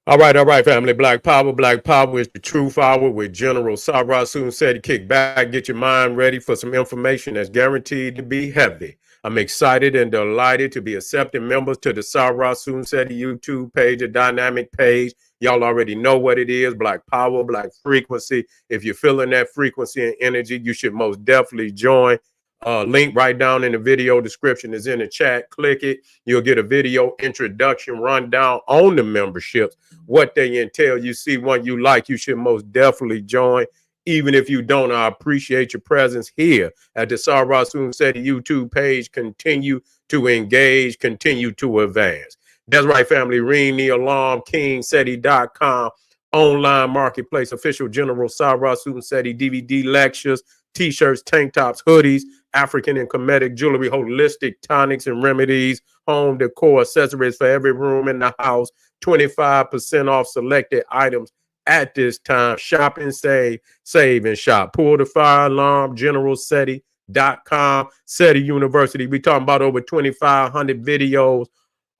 All right, family. Black Power. Black Power is the truth hour with General Sarah Soon said, kick back, get your mind ready for some information that's guaranteed to be heavy. I'm excited and delighted to be accepting members to the Sarah Soon said YouTube page, a dynamic page. Y'all already know what it is, Black Power, Black Frequency. If you're feeling that frequency and energy, you should most definitely join. Link right down in the video description is in the chat. Click it. You'll get a video introduction rundown on the memberships, what they entail. You see one you like, you should most definitely join. Even if you don't, I appreciate your presence here at the Sarah Soon City YouTube page. Continue to engage, continue to advance. That's right, family. Ring the alarm, kingseti.com, online marketplace, official General Sarah Soon City DVD lectures, t-shirts, tank tops, hoodies, African and Kemetic jewelry, holistic tonics and remedies, home decor, accessories for every room in the house, 25% off selected items at this time. Shop and save and shop. Pull the fire alarm, generalseti.com, SETI University. We talking about over 2,500 videos,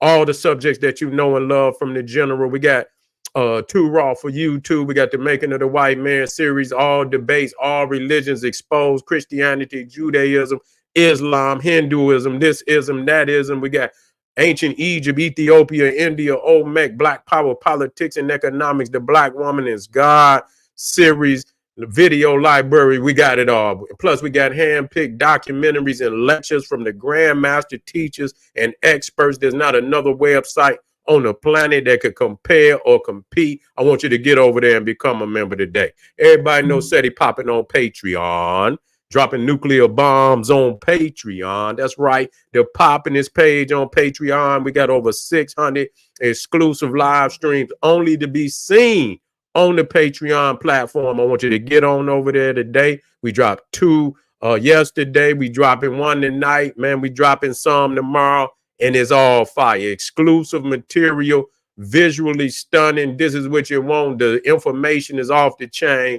all the subjects that you know and love from the general. We got Too Raw for YouTube. We got the Making of the White Man series, all debates, all religions exposed, Christianity, Judaism, Islam, Hinduism, this ism, that ism. We got ancient Egypt, Ethiopia, India, Olmec, Black Power, Politics and Economics, The Black Woman is God series, the video library. We got it all. Plus, we got hand-picked documentaries and lectures from the grandmaster teachers and experts. There's not another website on the planet that could compare or compete. I want you to get over there and become a member today. Everybody knows SETI popping on Patreon, dropping nuclear bombs on Patreon. That's right. They're popping this page on Patreon. We got over 600 exclusive live streams only to be seen on the Patreon platform. I want you to get on over there today. We dropped two yesterday. We dropping one tonight. Man, we dropping some tomorrow. And it's all fire. Exclusive material, visually stunning. This is what you want. The information is off the chain.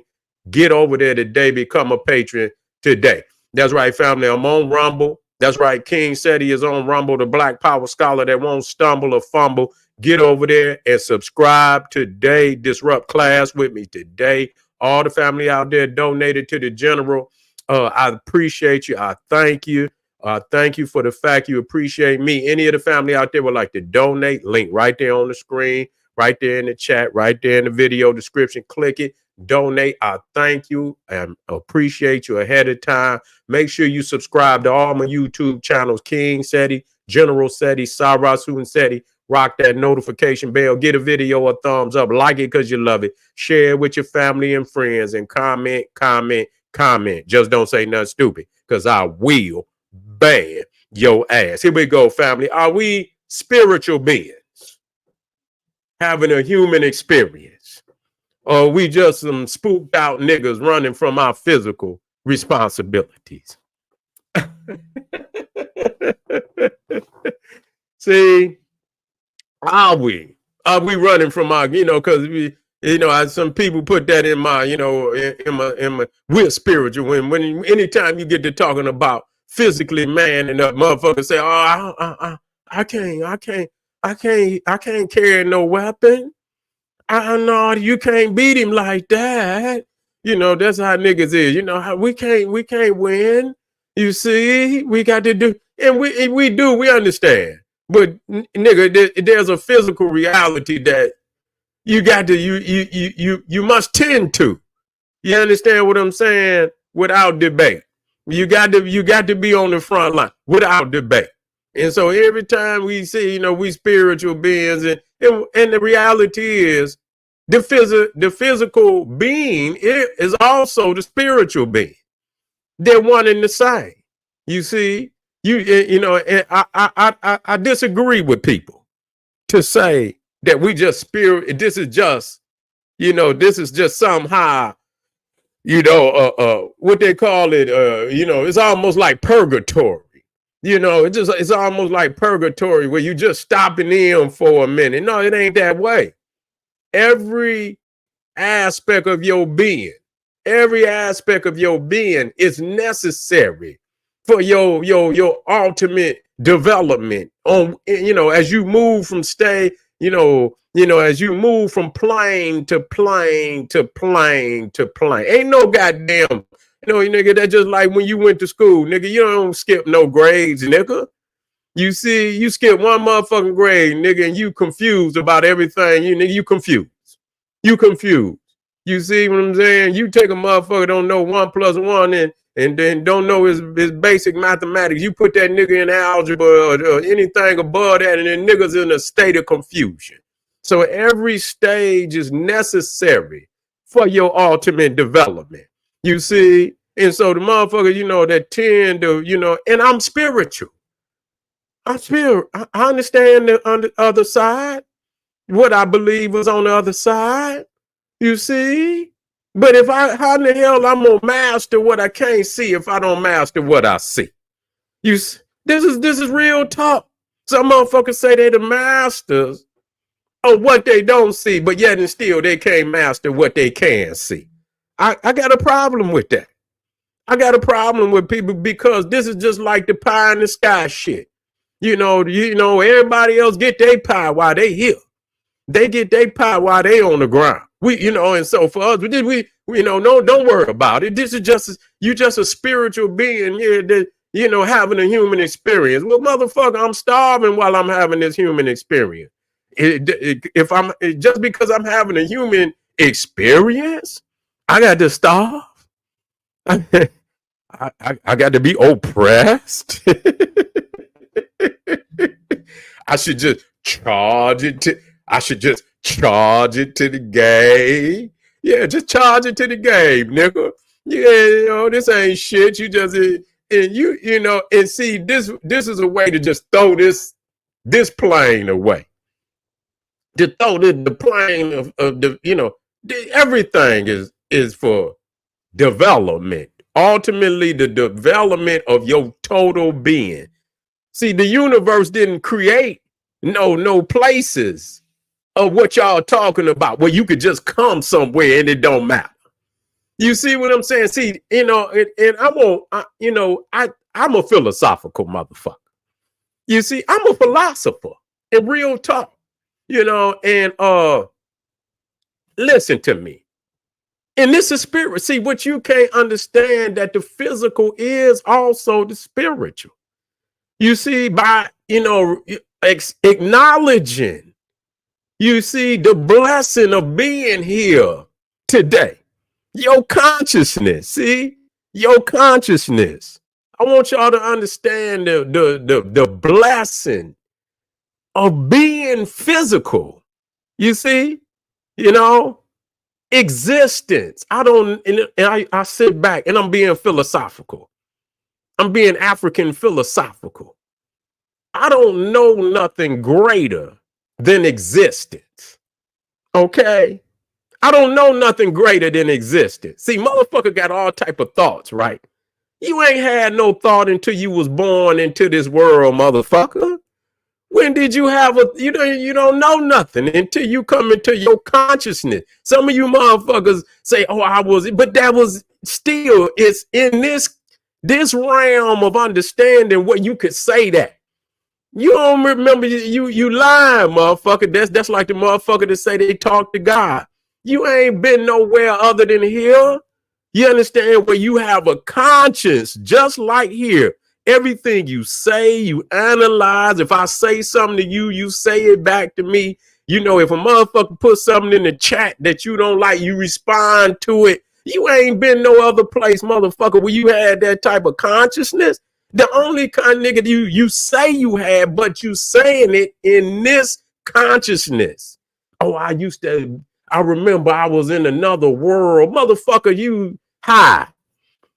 Get over there today. Become a patron today. That's right, family. I'm on Rumble. That's right. King SETI is on Rumble, the Black Power scholar that won't stumble or fumble. Get over there and subscribe today. Disrupt class with me today. All the family out there donated to the general. I appreciate you. I thank you. Thank you for the fact you appreciate me. Any of the family out there would like to donate, link right there on the screen, right there in the chat, right there in the video description. Click it, donate. I thank you and appreciate you ahead of time. Make sure you subscribe to all my YouTube channels, King SETI, General SETI, Sarah Soon SETI. Rock that notification bell. Get a video a thumbs up. Like it because you love it. Share it with your family and friends and comment, comment, comment. Just don't say nothing stupid because I will ban your ass. Here we go, family. Are we spiritual beings having a human experience? Or are we just some spooked out niggas running from our physical responsibilities? See, are we running from our, because we, some people put that in my, in my, we're spiritual. When anytime you get to talking about physically man and that motherfucker say, oh, I can't carry no weapon. I know you can't beat him like that. That's how niggas is. We can't win. You see, we got to do, and we understand. But nigga, there's a physical reality that you got to you must tend to. You understand what I'm saying? Without debate. You got to be on the front line without debate. And so every time we see, we spiritual beings, and the reality is the physical being is also the spiritual being. They're one and the same. You see, I disagree with people to say that we just spirit. This is just, this is just somehow, what they call it, it's almost like purgatory. It's almost like purgatory where you just stopping in for a minute. No, it ain't that way. Every aspect of your being is necessary for your ultimate development on, as you move from as you move from plane to plane to plane to plane. Ain't no goddamn, nigga, that's just like when you went to school, nigga, you don't skip no grades, nigga. You see, you skip one motherfucking grade, nigga, and you confused about everything. Nigga, you confused. You confused. You see what I'm saying? You take a motherfucker don't know 1 + 1 and then don't know his basic mathematics. You put that nigga in algebra or anything above that, and then niggas in a state of confusion. So every stage is necessary for your ultimate development. You see? And so the motherfucker, that tend to, and I'm spiritual. I understand on the other side, what I believe was on the other side. You see? But how in the hell I'm gonna master what I can't see if I don't master what I see? This is real talk. Some motherfuckers say they the masters of what they don't see, but yet and still they can't master what they can see. I got a problem with that. I got a problem with people because this is just like the pie in the sky shit. Everybody else get their pie while they here. They get their pie while they on the ground. And so for us, don't worry about it. This is just a spiritual being here that, having a human experience. Well, motherfucker, I'm starving while I'm having this human experience. Just because I'm having a human experience, I got to starve. I got to be oppressed. I should just charge it to the game. Yeah, just charge it to the game, nigga. Yeah, this ain't shit. You just and see this is a way to just throw this plane away. To throw the plane of the everything is for development. Ultimately, the development of your total being. See, the universe didn't create no places of what y'all talking about where you could just come somewhere and it don't matter. You see what I'm saying? See, and I'm a philosophical motherfucker. You see, I'm a philosopher in real talk, and listen to me. And this is spirit. See, what you can't understand that the physical is also the spiritual. You see, by, acknowledging, you see, the blessing of being here today. Your consciousness, see? Your consciousness. I want y'all to understand the blessing of being physical. You see? Existence. I sit back and I'm being philosophical. I'm being African philosophical. I don't know nothing greater than existence. Okay? I don't know nothing greater than existence. See, motherfucker got all type of thoughts, right? You ain't had no thought until you was born into this world, motherfucker. When did you have you don't know nothing until you come into your consciousness. Some of you motherfuckers say, but that was still, it's in this realm of understanding where you could say that. You don't remember, you lying, motherfucker. That's like the motherfucker that say they talk to God. You ain't been nowhere other than here. You understand, where you have a conscience, just like here. Everything you say, you analyze. If I say something to you, you say it back to me. If a motherfucker put something in the chat that you don't like, you respond to it. You ain't been no other place, motherfucker, where you had that type of consciousness. The only kind of nigga you say you had, but you saying it in this consciousness. I remember I was in another world. Motherfucker, you high.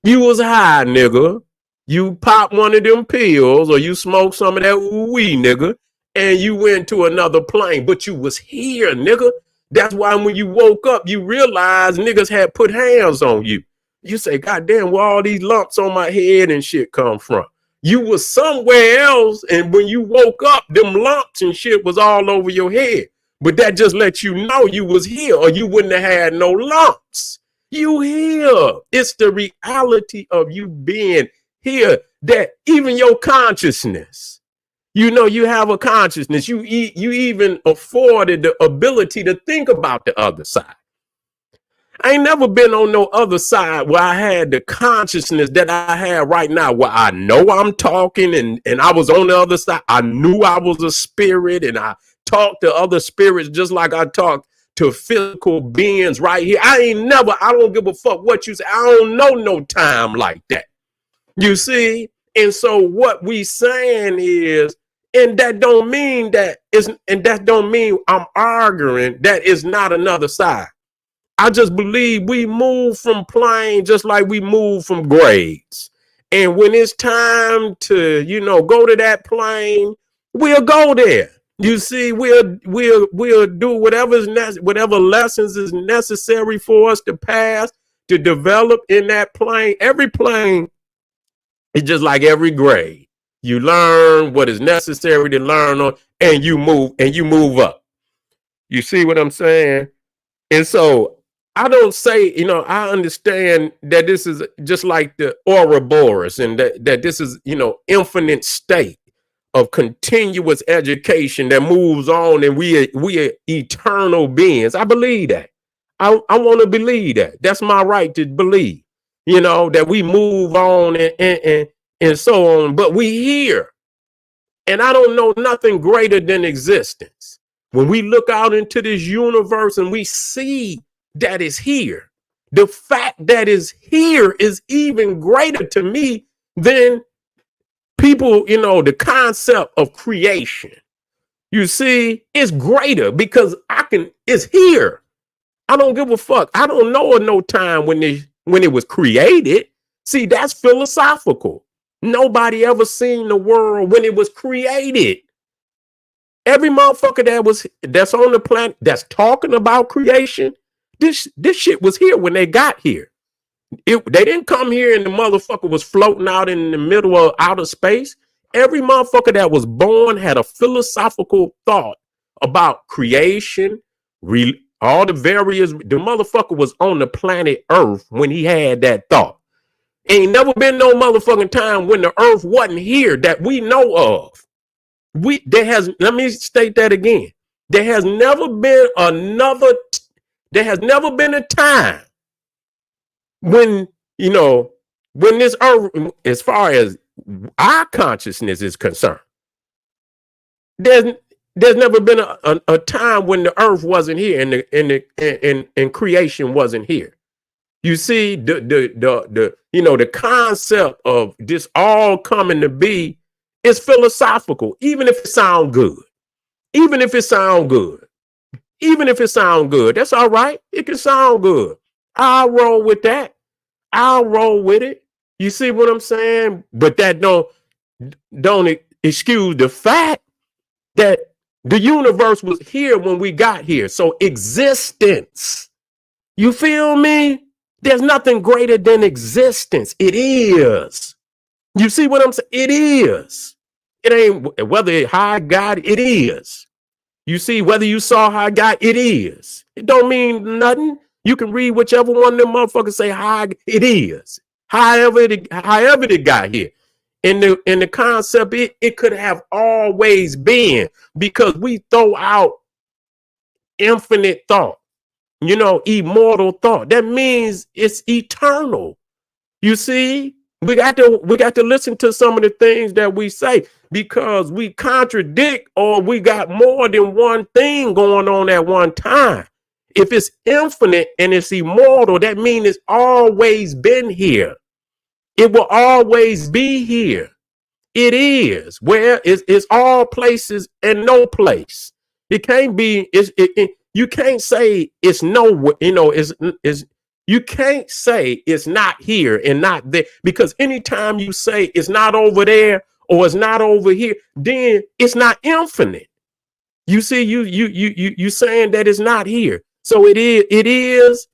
You was high, nigga. You pop one of them pills or you smoke some of that weed, nigga, and you went to another plane, but you was here, nigga. That's why when you woke up, you realized niggas had put hands on you. You say, God damn, where all these lumps on my head and shit come from? You was somewhere else, and when you woke up, them lumps and shit was all over your head. But that just lets you know you was here, or you wouldn't have had no lumps. You here. It's the reality of you being here, that even your consciousness, You have a consciousness. You even afforded the ability to think about the other side. I ain't never been on no other side where I had the consciousness that I have right now, where I know I'm talking and I was on the other side. I knew I was a spirit and I talked to other spirits just like I talk to physical beings right here. I don't give a fuck what you say. I don't know no time like that. You see? And so what we saying is, and that don't mean I'm arguing that is not another side. I just believe we move from plane just like we move from grades. And when it's time to, go to that plane, we'll go there. You see, we'll do whatever lessons is necessary for us to pass, to develop in that plane. Every plane is just like every grade. You learn what is necessary to learn on, and you move up. You see what I'm saying? And so I don't say, I understand that this is just like the Ouroboros and that this is, infinite state of continuous education that moves on, and we are eternal beings. I believe that. I want to believe that. That's my right to believe, that we move on and so on. But we here. And I don't know nothing greater than existence. When we look out into this universe and we see that is here, the fact that is here is even greater to me than people, the concept of creation. You see, it's greater because it's here. I don't give a fuck. I don't know of no time when it was created. See, that's philosophical. Nobody ever seen the world when it was created. Every motherfucker that's on the planet that's talking about creation, this shit was here when they got here. They didn't come here and the motherfucker was floating out in the middle of outer space. Every motherfucker that was born had a philosophical thought about creation, all the motherfucker was on the planet Earth when he had that thought. Ain't never been no motherfucking time when the Earth wasn't here that we know of. Let me state that again. There has never been a time when, when this Earth, as far as our consciousness is concerned, there's never been a time when the Earth wasn't here and creation wasn't here. You see, the concept of this all coming to be is philosophical, even if it sounds good. Even if it sounds good. That's all right. It can sound good. I'll roll with that. I'll roll with it. You see what I'm saying? But that don't excuse the fact that the universe was here when we got here. So existence. You feel me? There's nothing greater than existence. It is. You see what I'm saying? It is. It ain't whether it high God, it is. You see, whether you saw high God, it is. It don't mean nothing. You can read whichever one of them motherfuckers say high, it is. However it got here. In the concept, it could have always been, because we throw out infinite thought. Immortal thought. That means it's eternal. You see, we got to listen to some of the things that we say, because we contradict, or we got more than one thing going on at one time. If it's infinite and it's immortal, that means it's always been here. It will always be here. It is. Where it's all places and no place. It can't be. You can't say it's no. You can't say it's not here and not there, because anytime you say it's not over there or it's not over here, then it's not infinite. You see, you saying that it's not here. So it is,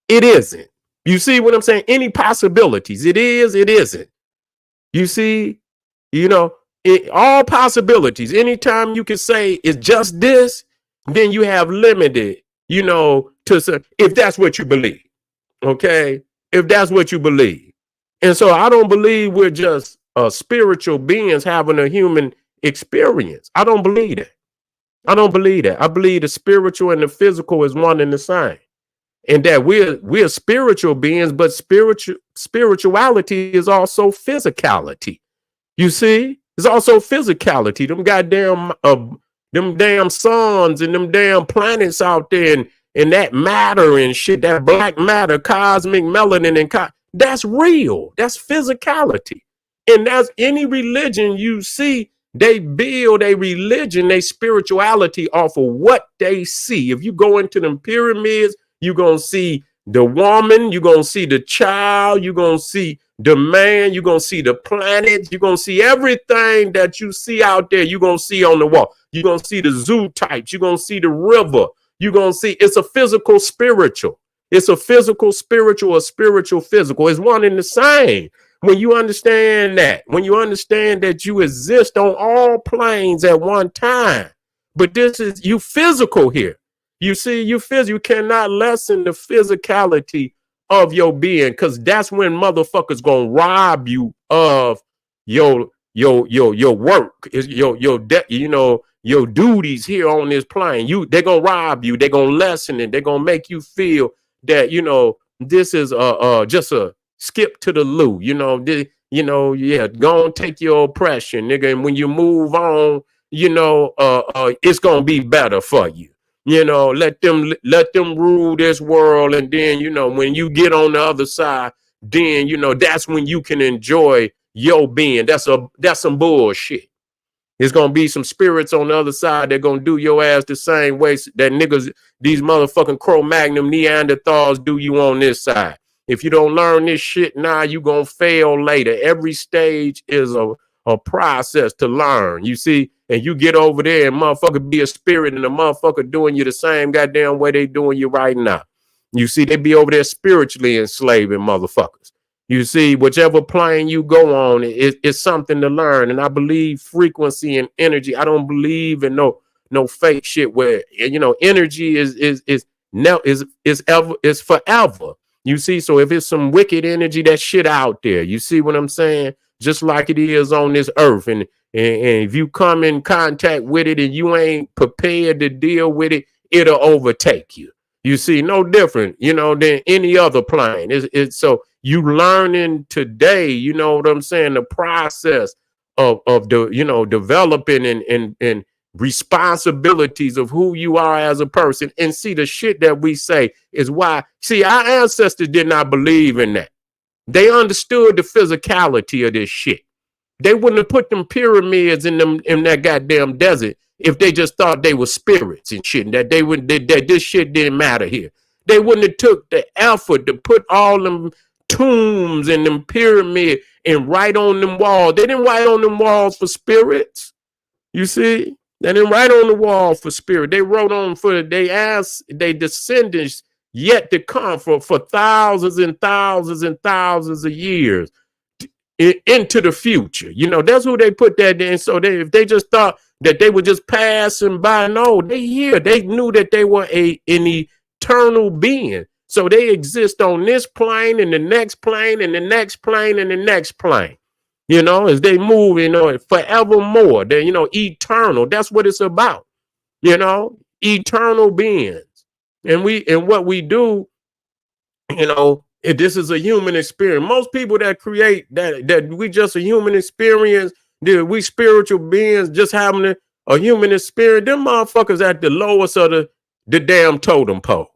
it isn't. You see what I'm saying? Any possibilities? It is, it isn't. You see, all possibilities. Anytime you can say it's just this, then you have limited, if that's what you believe. Okay, if that's what you believe. And so I don't believe we're just spiritual beings having a human experience. I don't believe that. I don't believe that. I believe the spiritual and the physical is one and the same. And that we're spiritual beings, but spirituality is also physicality. You see, it's also physicality. Them damn suns and them damn planets out there, and that matter and shit, that black matter, cosmic melanin, and that's real. That's physicality. And that's any religion you see, they build a religion, a spirituality off of what they see. If you go into them pyramids, you're going to see the woman, you're going to see the child, you're going to see the man, you're going to see the planets, you're going to see everything that you see out there, you're going to see on the wall. You're going to see the zoo types, you're going to see the river, you're going to see it's a physical spiritual. It's a physical spiritual, a spiritual physical. It's one and the same. When you understand that, when you understand that you exist on all planes at one time, but this is you physical here. You see, you cannot lessen the physicality of your being, because that's when motherfuckers gonna rob you of your work, is your duties here on this plane. They're gonna rob you, they're gonna lessen it, they're gonna make you feel that this is just a skip to the loo, go and take your oppression, nigga, and when you move on, it's gonna be better for you. Let them rule this world, and then when you get on the other side, then that's when you can enjoy your being. That's some bullshit. There's gonna be some spirits on the other side that gonna do your ass the same way that niggas, these motherfucking Cro-Magnon Neanderthals do you on this side. If you don't learn this shit now, you gonna fail later. Every stage is a process to learn, you see, and you get over there and motherfucker be a spirit and a motherfucker doing you the same goddamn way they doing you right now. You see, they be over there spiritually enslaving motherfuckers. You see, whichever plane you go on, it's something to learn. And I believe frequency and energy. I don't believe in no fake shit where energy is forever. You see, so if it's some wicked energy, that shit out there. You see what I'm saying? Just like it is on this earth. And if you come in contact with it and you ain't prepared to deal with it, it'll overtake you. You see, no different, than any other plane. It's so you learning today, you know what I'm saying? The process of the, developing and responsibilities of who you are as a person. And see, the shit that we say is why, see, our ancestors did not believe in that. They understood the physicality of this shit. They wouldn't have put them pyramids in that goddamn desert if they just thought they were spirits and shit, that that this shit didn't matter here. They wouldn't have took the effort to put all them tombs and them pyramids and write on them walls. They didn't write on them walls for spirits. You see? They didn't write on the wall for spirit. They wrote on for their descendants yet to come for thousands and thousands and thousands of years into the future. That's who they put that in. So if they just thought that they were just passing by, no, they here. They knew that they were an eternal being. So they exist on this plane and the next plane and the next plane and the next plane. As they move, forevermore. They're, eternal. That's what it's about. Eternal beings. And what we do, this is a human experience. Most people that create that we just a human experience, we spiritual beings just having a human experience. Them motherfuckers at the lowest of the damn totem pole.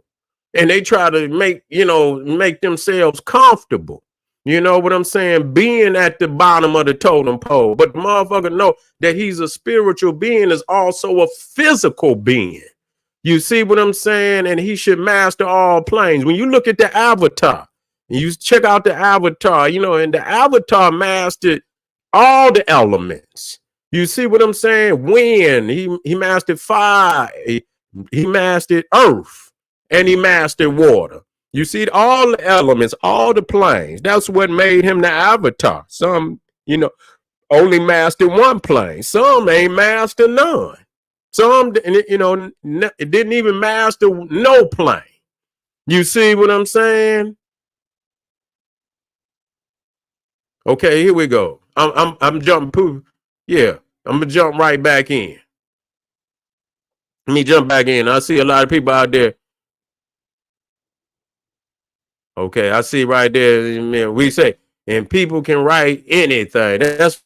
And they try to make themselves comfortable. You know what I'm saying? Being at the bottom of the totem pole. But the motherfucker know that he's a spiritual being is also a physical being. You see what I'm saying? And he should master all planes. When you look at the avatar, you check out the avatar, and the avatar mastered all the elements. You see what I'm saying? Wind, he mastered fire, he mastered earth, and he mastered water. You see all the elements, all the planes. That's what made him the avatar. Some, only mastered one plane. Some ain't mastered none. Some, it didn't even master no plane. You see what I'm saying? Okay, here we go. I'm jumping. Yeah, I'm gonna jump right back in. Let me jump back in. I see a lot of people out there. Okay, I see right there. Man, we say, and people can write anything. That's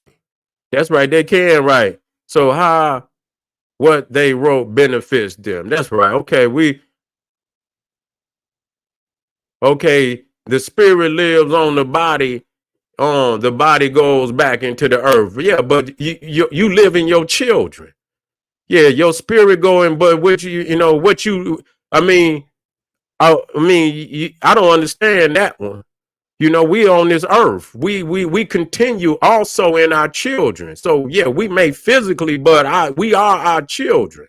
right. They can write. So how what they wrote benefits them. That's right. Okay. The spirit lives on the body. The body goes back into the earth. Yeah, but you live in your children. Yeah, your spirit going, but what what you. I mean, I don't understand that one. We on this earth. We continue also in our children. So yeah, we may physically, but we are our children.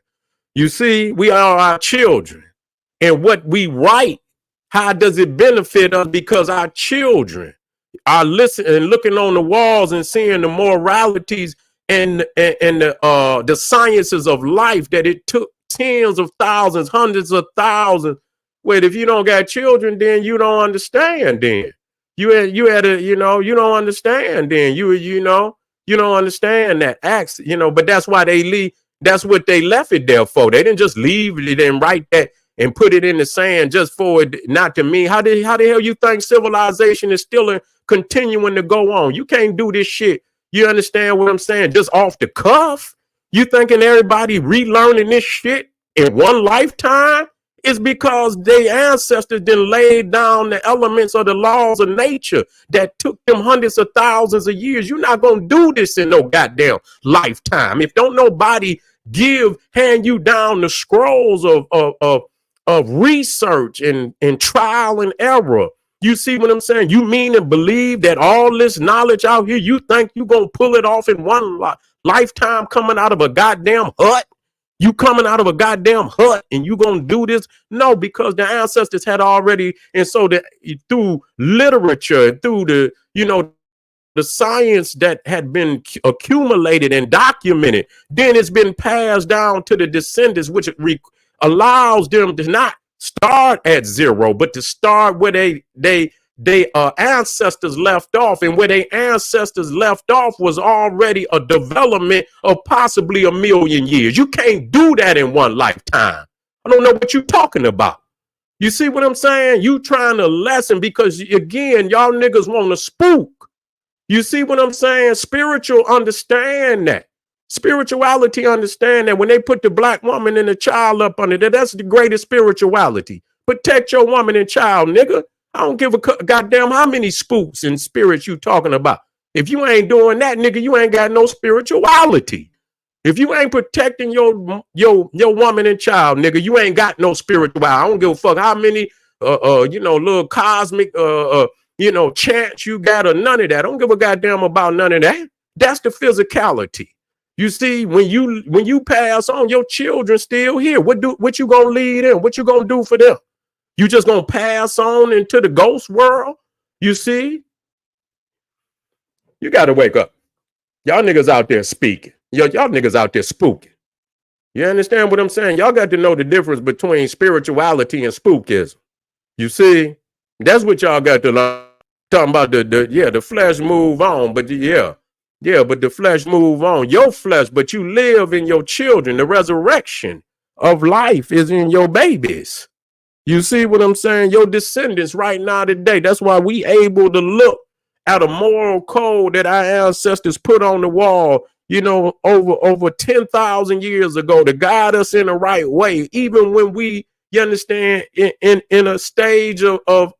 You see, we are our children. And what we write, how does it benefit us? Because our children are listening and looking on the walls and seeing the moralities and the sciences of life that it took tens of thousands, hundreds of thousands. Wait, if you don't got children, then you don't understand. Then you had a you don't understand. Then you don't understand that acts. But that's why they leave. That's what they left it there for. They didn't just leave it and write that and put it in the sand just for it not to mean. How the hell you think civilization is still continuing to go on? You can't do this shit. You understand what I'm saying? Just off the cuff. You thinking everybody relearning this shit in one lifetime? It's because their ancestors then laid down the elements of the laws of nature that took them hundreds of thousands of years. You're not going to do this in no goddamn lifetime. If don't nobody hand you down the scrolls of research and trial and error. You see what I'm saying? You mean and believe that all this knowledge out here, you think you gonna pull it off in one lifetime coming out of a goddamn hut? You coming out of a goddamn hut and you gonna do this? No, because the ancestors had already, and so that through literature, through the science that had been accumulated and documented, then it's been passed down to the descendants, which allows them to not start at zero, but to start where they ancestors left off. And where their ancestors left off was already a development of possibly 1,000,000 years. You can't do that in one lifetime. I don't know what you're talking about. You see what I'm saying? You trying to lessen because, again, y'all niggas want to spook. You see what I'm saying? Spiritual understand that. Spirituality understand that when they put the black woman and the child up under that, that's the greatest spirituality. Protect your woman and child, nigga. I don't give a goddamn how many spooks and spirits you talking about. If you ain't doing that, nigga, you ain't got no spirituality. If you ain't protecting your woman and child, nigga, you ain't got no spirituality. I don't give a fuck how many little cosmic chants you got or none of that. I don't give a goddamn about none of that. That's the physicality. You see, when you pass on, your children still here. What you gonna lead in? What you gonna do for them? You just gonna pass on into the ghost world? You see? You gotta wake up. Y'all niggas out there speaking. Y'all niggas out there spooking. You understand what I'm saying? Y'all got to know the difference between spirituality and spookism. You see? That's what y'all got to learn. Talking about the flesh move on, but but the flesh move on. Your flesh, but you live in your children. The resurrection of life is in your babies. You see what I'm saying? Your descendants right now today. That's why we able to look at a moral code that our ancestors put on the wall, over 10,000 years ago to guide us in the right way, even when we, you understand, in a stage of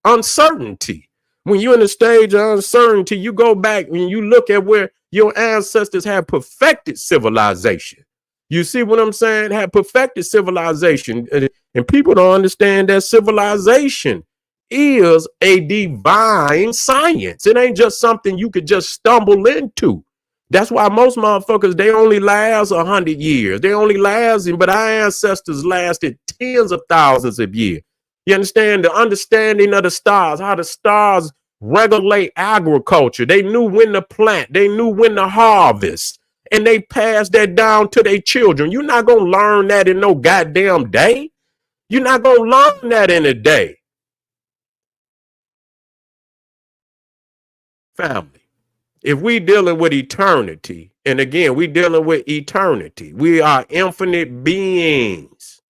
uncertainty. When you're in a stage of uncertainty, you go back and you look at where your ancestors have perfected civilization. You see what I'm saying? Have perfected civilization. And people don't understand that civilization is a divine science. It ain't just something you could just stumble into. That's why most motherfuckers, they only last 100 years. They only last, but our ancestors lasted tens of thousands of years. You understand the understanding of the stars, how the stars regulate agriculture. They knew when to plant. They knew when to harvest. And they passed that down to their children. You're not going to learn that in no goddamn day. You're not going to learn that in a day. Family. If we dealing with eternity, and again, we dealing with eternity, we are infinite beings.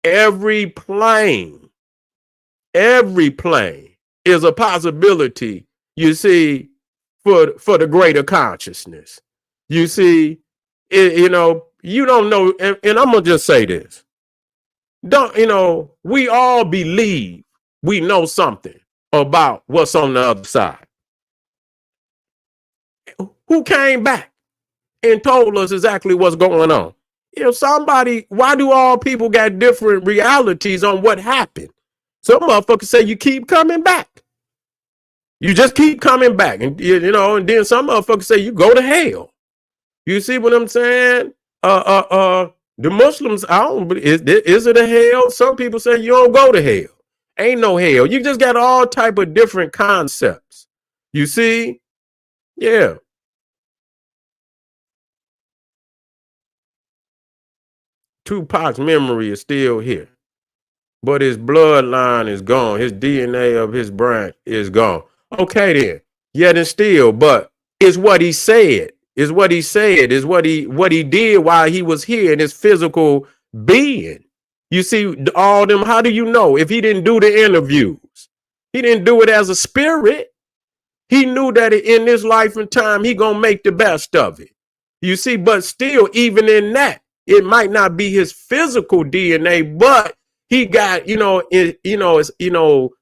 Every plane is a possibility, you see, for the greater consciousness. You see, you don't know, and I'm gonna just say this. We all believe we know something about what's on the other side. Who came back and told us exactly what's going on? Why do all people got different realities on what happened? Some motherfuckers say you keep coming back. You just keep coming back. And and then some motherfuckers say you go to hell. You see what I'm saying? The Muslims, I don't is it a hell? Some people say you don't go to hell. Ain't no hell. You just got all type of different concepts. You see? Yeah. Tupac's memory is still here, but his bloodline is gone. His DNA of his branch is gone. Okay, then. Yet and still, but it's what he said. Is what he said. Is what he did while he was here in his physical being. You see, all them. How do you know if he didn't do the interviews? He didn't do it as a spirit. He knew that in this life and time, he gonna make the best of it. You see, but still, even in that, it might not be his physical DNA, but he got,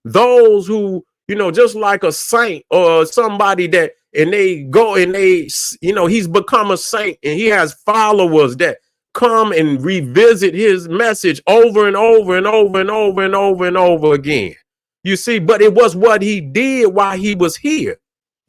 those who, just like a saint or somebody that, and they go and they, he's become a saint and he has followers that come and revisit his message over and over and over and over and over and over again. You see, but it was what he did while he was here.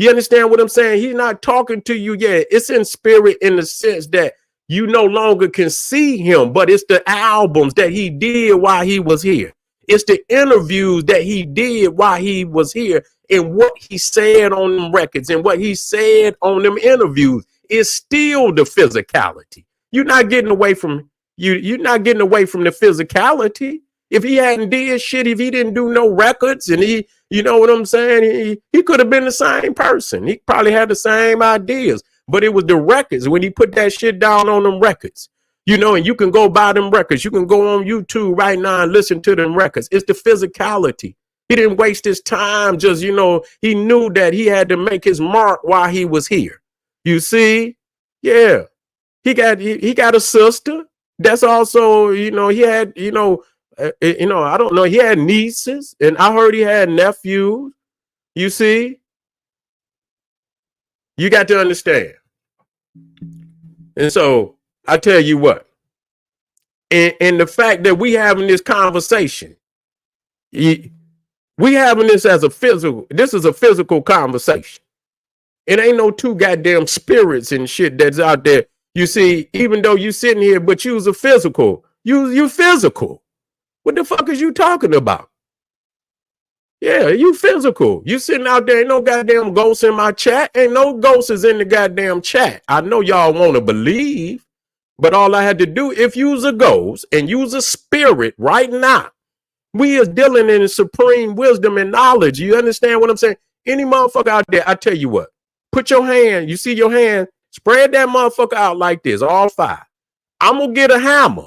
You understand what I'm saying? He's not talking to you yet. It's in spirit in the sense that you no longer can see him, but it's the albums that he did while he was here. It's the interviews that he did while he was here and what he said on them records and what he said on them interviews is still the physicality. You're not getting away from you're not getting away from the physicality. If he hadn't did shit, if he didn't do no records and he, you know what I'm saying? He could have been the same person. He probably had the same ideas, but it was the records when he put that shit down on them records, and you can go buy them records. You can go on YouTube right now and listen to them records. It's the physicality. He didn't waste his time. Just, he knew that he had to make his mark while he was here. You see? Yeah. He got a sister. That's also, he had, I don't know. He had nieces, and I heard he had nephews. You see, you got to understand. And so I tell you what, and the fact that we having this conversation, we having this as this is a physical conversation. It ain't no two goddamn spirits and shit that's out there. You see, even though you sitting here, but you was a physical, you physical. What the fuck is you talking about? Yeah, you physical. You sitting out there, ain't no goddamn ghosts in my chat. Ain't no ghosts in the goddamn chat. I know y'all want to believe, but all I had to do, if you's a ghost and you's a spirit right now, we is dealing in supreme wisdom and knowledge. You understand what I'm saying? Any motherfucker out there, I tell you what, put your hand, you see your hand, spread that motherfucker out like this, all five. I'm going to get a hammer.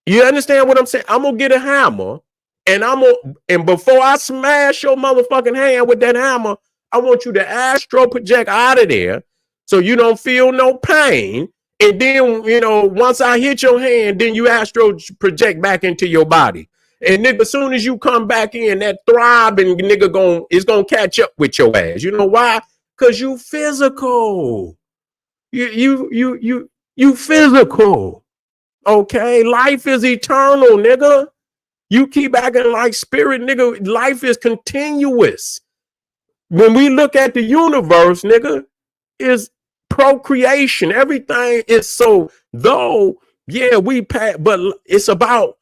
You understand what I'm saying? I'm gonna get a hammer, and before I smash your motherfucking hand with that hammer, I want you to astro project out of there so you don't feel no pain. And then, once I hit your hand, then you astro project back into your body. And nigga, as soon as you come back in, that throbbing nigga is gonna catch up with your ass. You know why? Cause you physical. You physical. Okay, life is eternal, nigga. You keep acting like spirit, nigga. Life is continuous. When we look at the universe, nigga, is procreation. Everything is so, though, yeah, but it's about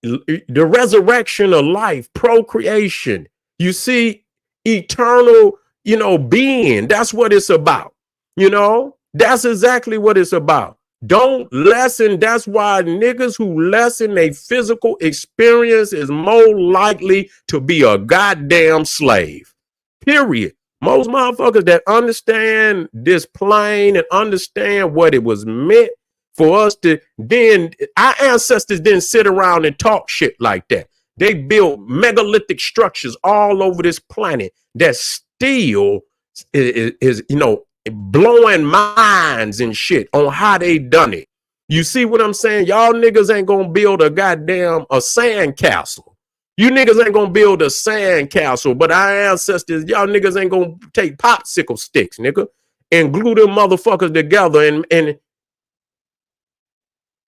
the resurrection of life, procreation. You see, eternal, being. That's what it's about. That's exactly what it's about. Don't lessen. That's why niggas who lessen their physical experience is more likely to be a goddamn slave. Period. Most motherfuckers that understand this plane and understand what it was meant for us to, then our ancestors didn't sit around and talk shit like that. They built megalithic structures all over this planet that still is blowing minds and shit on how they done it. You see what I'm saying? Y'all niggas ain't gonna build a goddamn a sand castle. You niggas ain't gonna build a sand castle, but our ancestors, y'all niggas ain't gonna take popsicle sticks, nigga, and glue them motherfuckers together. And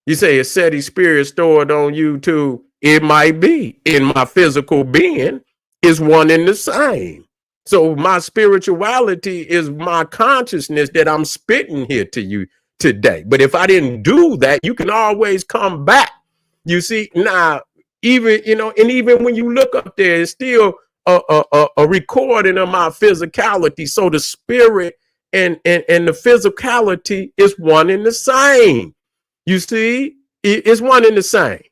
you say it's SETI Spirit stored on YouTube. It might be. In my physical being is one and the same. So my spirituality is my consciousness that I'm spitting here to you today. But if I didn't do that, you can always come back. You see, now, even, and even when you look up there, it's still a recording of my physicality. So the spirit and the physicality is one and the same. You see, it's one and the same.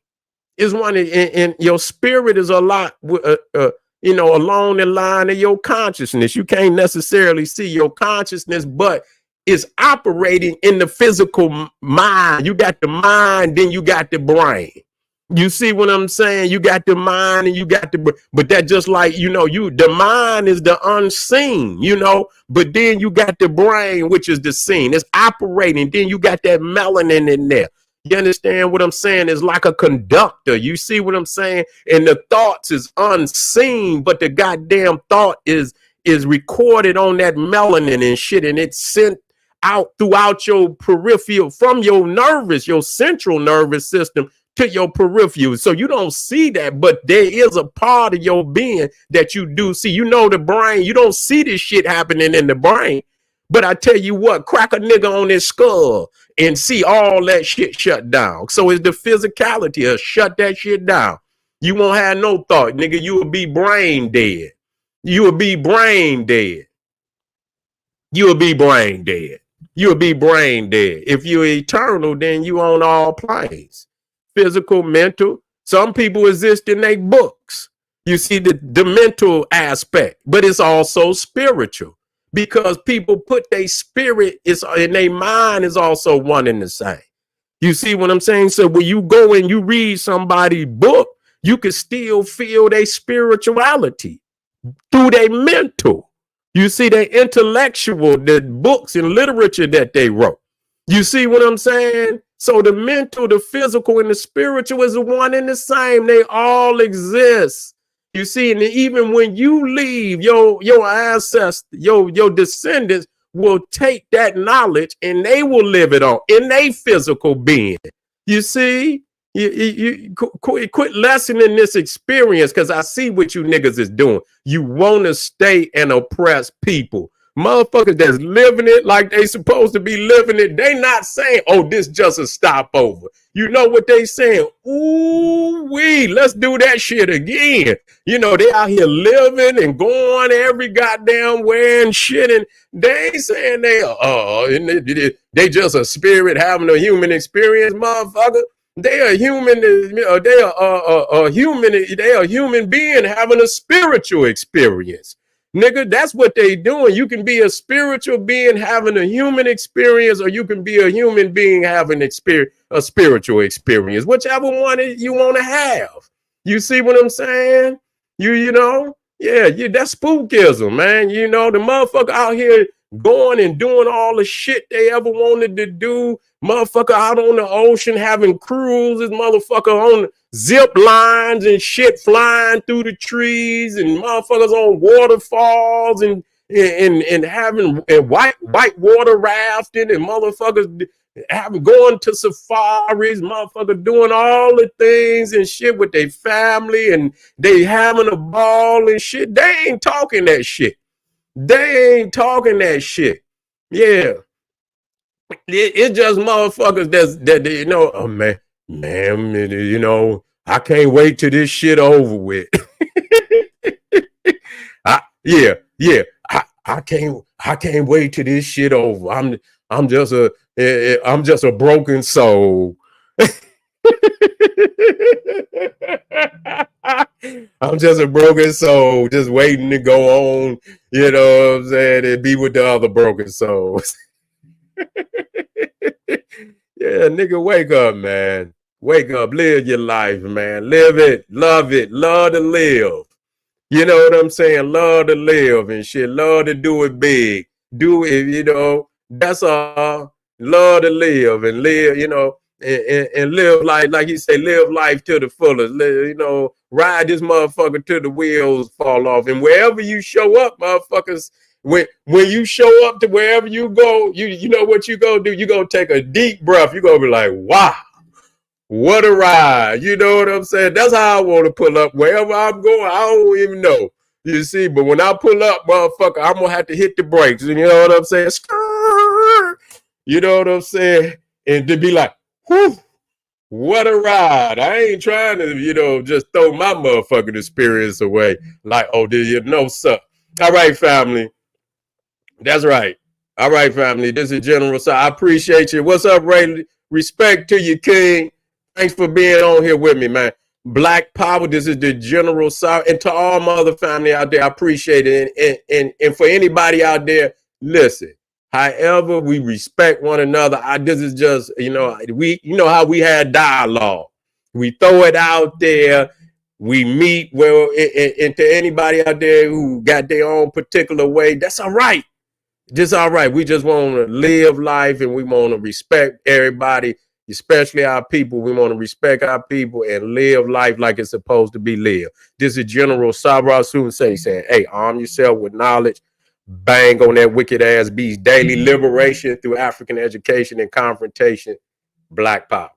It's one, and your spirit is a lot, along the line of your consciousness. You can't necessarily see your consciousness, but it's operating in the physical mind. You got the mind, then you got the brain. You see what I'm saying? You got the mind and you got the, but that just like, the mind is the unseen, but then you got the brain, which is the seen. It's operating. Then you got that melanin in there. You understand what I'm saying? It's like a conductor. You see what I'm saying? And the thoughts is unseen, but the goddamn thought is recorded on that melanin and shit, and it's sent out throughout your peripheral, from your central nervous system to your peripheral. So you don't see that, but there is a part of your being that you do see. The brain, you don't see this shit happening in the brain. But I tell you what, crack a nigga on his skull and see all that shit shut down. So it's the physicality of shut that shit down. You won't have no thought, nigga. You will be brain dead. You will be brain dead. You will be brain dead. You will be brain dead. If you're eternal, then you on all planes. Physical, mental. Some people exist in their books. You see the mental aspect, but it's also spiritual. Because people put their spirit and their mind is also one and the same. You see what I'm saying? So when you go and you read somebody's book, you can still feel their spirituality through their mental. You see their intellectual, the books and literature that they wrote. You see what I'm saying? So the mental, the physical, and the spiritual is the one and the same. They all exist. You see, and even when you leave, your ancestors, your descendants will take that knowledge and they will live it on in their physical being. You see, you quit lessening this experience, because I see what you niggas is doing. You want to stay and oppress people. Motherfuckers that's living it like they supposed to be living it, they not saying, oh, this just a stopover. You know what they saying? Ooh wee, let's do that shit again. They out here living and going every goddamn way and shit, and they ain't saying they just a spirit having a human experience, motherfucker. They are human. They are human. They are human being having a spiritual experience. Nigga, that's what they doing. You can be a spiritual being having a human experience, or you can be a human being having a spiritual experience, whichever one you want to have. You see what I'm saying? That's spookism, man. The motherfucker out here going and doing all the shit they ever wanted to do. Motherfucker out on the ocean having cruises, motherfucker on zip lines and shit flying through the trees, and motherfuckers on waterfalls and having white water rafting, and motherfuckers going to safaris, motherfuckers doing all the things and shit with their family, and they having a ball and shit. They ain't talking that shit. They ain't talking that shit. Yeah. It's just motherfuckers that oh man, I can't wait till this shit over with. I can't wait till this shit over. I'm just a broken soul. I'm just a broken soul, just waiting to go on You know what I'm saying? And be with the other broken souls. Yeah, nigga, wake up, man. Wake up, live your life, man. Live it, love to live. You know what I'm saying? Love to live and shit. Love to do it big. Do it, that's all. Love to live and live, and live life, like you say, live life to the fullest. Ride this motherfucker till the wheels fall off. And wherever you show up, motherfuckers, when you show up to wherever you go, you know what you gonna do? You gonna take a deep breath. You gonna be like, wow. What a ride. You know what I'm saying? That's how I want to pull up. Wherever I'm going, I don't even know. You see, but when I pull up, motherfucker, I'm going to have to hit the brakes. You know what I'm saying? You know what I'm saying? And to be like, whew, what a ride. I ain't trying to, just throw my motherfucking experience away. Like, oh, did you know, sir? All right, family. That's right. All right, family. This is General. So I appreciate you. What's up, Ray? Respect to you, King. Thanks for being on here with me, man. Black Power. This is the General. And to all my other family out there, I appreciate it. And for anybody out there, listen. However, we respect one another. This is just, how we had dialogue. We throw it out there. We meet and to anybody out there who got their own particular way, that's all right. Just all right. We just want to live life and we want to respect everybody, especially our people. We want to respect our people and live life like it's supposed to be lived. This is General Sabra Sunseti saying, hey, arm yourself with knowledge. Bang on that wicked ass beast. Daily liberation through African education and confrontation. Black Power.